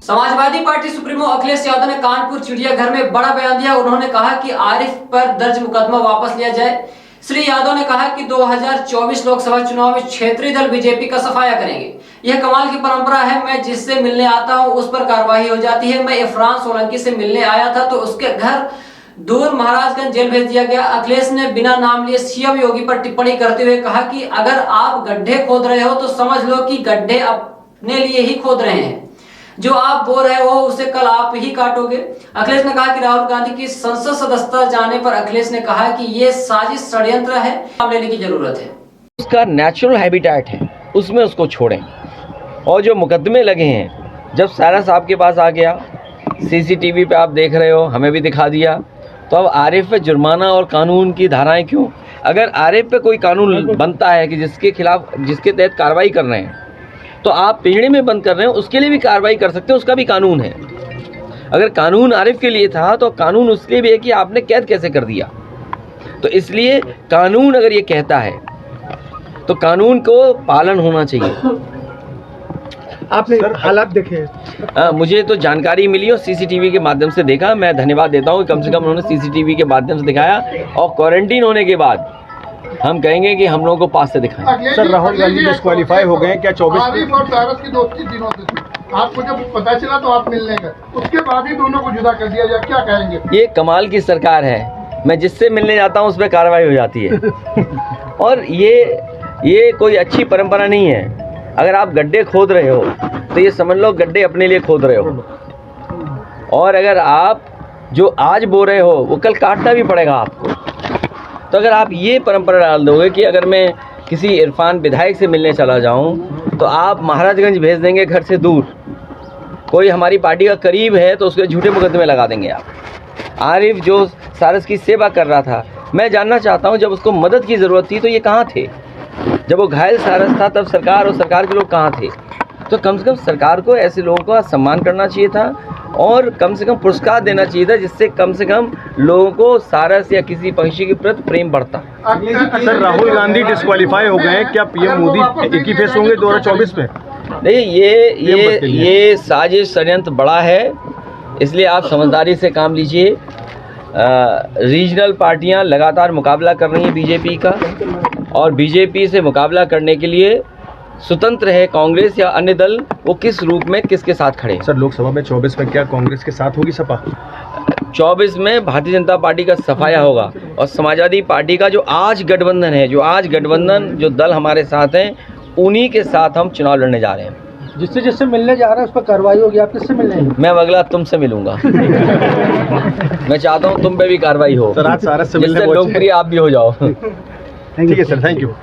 Samajwadi party supremo Akhilesh Yadav ने कानपुर चिड़ियाघर में बड़ा बयान दिया। उन्होंने कहा कि आरिफ पर दर्ज मुकदमा वापस लिया जाए। श्री यादव ने कहा कि 2024 लोकसभा चुनाव में क्षेत्रीय दल बीजेपी का सफाया करेंगे। यह कमाल की परंपरा है, मैं जिससे मिलने आता हूं उस पर कार्रवाई हो जाती है। मैं इरफान सोलंकी से मिलने आया था तो उसके घर दूर महाराजगंज जेल भेज दिया गया। अखिलेश ने बिना नाम लिए सीएम योगी पर टिप्पणी करते हुए कहा कि अगर आप गड्ढे खोद रहे हो तो समझ लो कि गड्ढे अपने लिए ही खोद रहे हैं। जो आप बो रहे हो उसे कल आप ही काटोगे। अखिलेश ने कहा कि राहुल गांधी की संसद सदस्यता जाने पर अखिलेश ने कहा कि ये साजिश षड्यंत्र है, नाम लेने की जरूरत है। उसका नेचुरल हैबिटेट है, उसमें उसको छोड़ें। और जो मुकदमे लगे हैं, जब सारा साहब के पास आ गया, सीसीटीवी पे आप देख रहे हो, हमें भी दिखा दिया, तो अब आरिफ पे जुर्माना और कानून की धाराएं क्यों? अगर आरिफ पे कोई कानून बनता है कि जिसके खिलाफ, जिसके तहत कार्रवाई कर रहे हैं, तो आप पिंजड़े में बंद कर रहे हैं, उसके लिए भी कार्रवाई कर सकते हैं, उसका भी कानून है। अगर कानून आरिफ के लिए था तो कानून उसके लिए भी है कि आपने कैद कैसे कर दिया। तो इसलिए कानून अगर ये कहता है तो कानून को पालन होना चाहिए। आपने हालात देखे? मुझे तो जानकारी मिली और सीसीटीवी के माध्यम से देखा। मैं धन्यवाद देता हूँ, कम से कम उन्होंने सीसीटीवी के माध्यम से दिखाया। और क्वारंटीन होने के बाद हम कहेंगे कि हम लोगों को पास से दिखाएं। सर, राहुल गांधी डिस्क्वालीफाई हो गए क्या? 24 आरिफ और सारस की दोस्ती दिनों से थी, आपको जब पता चला तो आप मिलने गए, उसके बाद ही दोनों को जुदा कर दिया जाए, क्या कहेंगे? ये कमाल की सरकार है, मैं जिससे मिलने जाता हूँ उस पर कार्रवाई हो जाती है। और ये कोई अच्छी परंपरा नहीं है। अगर आप गड्ढे खोद रहे हो तो ये समझ लो गड्ढे अपने लिए खोद रहे हो। और अगर आप जो आज बो रहे हो वो कल काटना भी पड़ेगा आपको। तो अगर आप ये परंपरा डाल दोगे कि अगर मैं किसी इरफान विधायक से मिलने चला जाऊं तो आप महाराजगंज भेज देंगे घर से दूर, कोई हमारी पार्टी का करीब है तो उसके झूठे मुकदमे लगा देंगे आप। आरिफ जो सारस की सेवा कर रहा था, मैं जानना चाहता हूं जब उसको मदद की ज़रूरत थी तो ये कहाँ थे? जब वो घायल सारस था तब सरकार और सरकार के लोग कहाँ थे? तो कम से कम सरकार को ऐसे लोगों का सम्मान करना चाहिए था और कम से कम पुरस्कार देना चाहिए था, जिससे कम से कम लोगों को सारस या किसी पंछी के प्रति प्रेम बढ़ता। सर, राहुल गांधी डिस्क्वालीफाई हो गए, क्या पीएम मोदी एक ही फेस होंगे 2024 में? नहीं, ये साजिश षड्यंत्र बड़ा है, इसलिए आप समझदारी से काम लीजिए। रीजनल पार्टियां लगातार मुकाबला कर रही हैं बीजेपी का, और बीजेपी से मुकाबला करने के लिए स्वतंत्र है कांग्रेस या अन्य दल वो किस रूप में किसके साथ खड़े। सर, लोकसभा में 24 में क्या कांग्रेस के साथ होगी सपा? 24 में भारतीय जनता पार्टी का सफाया होगा और समाजवादी पार्टी का जो आज गठबंधन है, जो दल हमारे साथ हैं, उन्हीं के साथ हम चुनाव लड़ने जा रहे हैं। जिससे मिलने जा रहे हैं उस पर कार्रवाई होगी। आप किससे मिलने हैं? मैं अगला तुमसे मिलूंगा। मैं चाहता हूँ तुम पे भी कार्रवाई हो, सर, आज सारस से जिससे लोकप्रिय आप भी हो जाओ। ठीक है सर, थैंक यू।